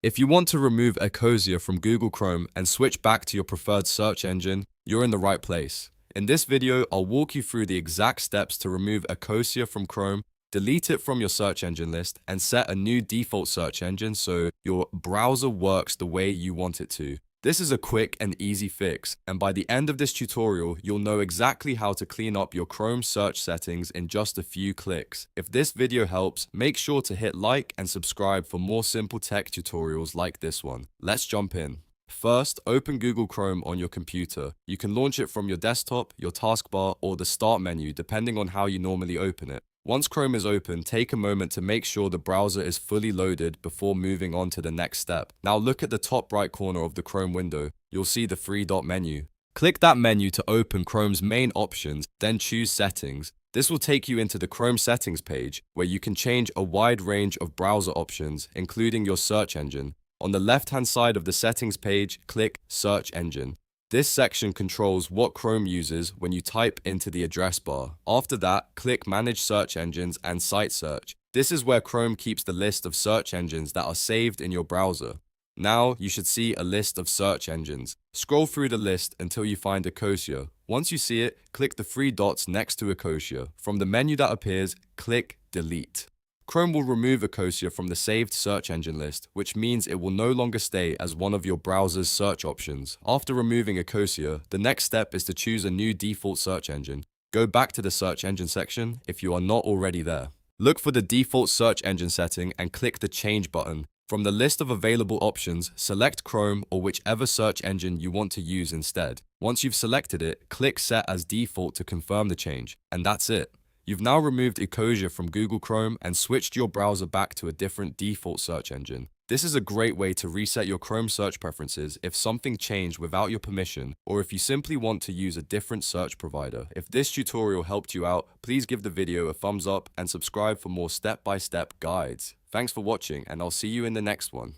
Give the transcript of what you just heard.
If you want to remove Ecosia from Google Chrome and switch back to your preferred search engine, you're in the right place. In this video, I'll walk you through the exact steps to remove Ecosia from Chrome, delete it from your search engine list, and set a new default search engine so your browser works the way you want it to. This is a quick and easy fix, and by the end of this tutorial, you'll know exactly how to clean up your Chrome search settings in just a few clicks. If this video helps, make sure to hit like and subscribe for more simple tech tutorials like this one. Let's jump in. First, open Google Chrome on your computer. You can launch it from your desktop, your taskbar, or the Start menu, depending on how you normally open it. Once Chrome is open, take a moment to make sure the browser is fully loaded before moving on to the next step. Now look at the top right corner of the Chrome window. You'll see the three-dot menu. Click that menu to open Chrome's main options, then choose Settings. This will take you into the Chrome settings page, where you can change a wide range of browser options, including your search engine. On the left-hand side of the settings page, click Search Engine. This section controls what Chrome uses when you type into the address bar. After that, click Manage Search Engines and Site Search. This is where Chrome keeps the list of search engines that are saved in your browser. Now, you should see a list of search engines. Scroll through the list until you find Ecosia. Once you see it, click the three dots next to Ecosia. From the menu that appears, click Delete. Chrome will remove Ecosia from the saved search engine list, which means it will no longer stay as one of your browser's search options. After removing Ecosia, the next step is to choose a new default search engine. Go back to the search engine section if you are not already there. Look for the default search engine setting and click the Change button. From the list of available options, select Chrome or whichever search engine you want to use instead. Once you've selected it, click Set as Default to confirm the change, and that's it. You've now removed Ecosia from Google Chrome and switched your browser back to a different default search engine. This is a great way to reset your Chrome search preferences if something changed without your permission, or if you simply want to use a different search provider. If this tutorial helped you out, please give the video a thumbs up and subscribe for more step-by-step guides. Thanks for watching, and I'll see you in the next one.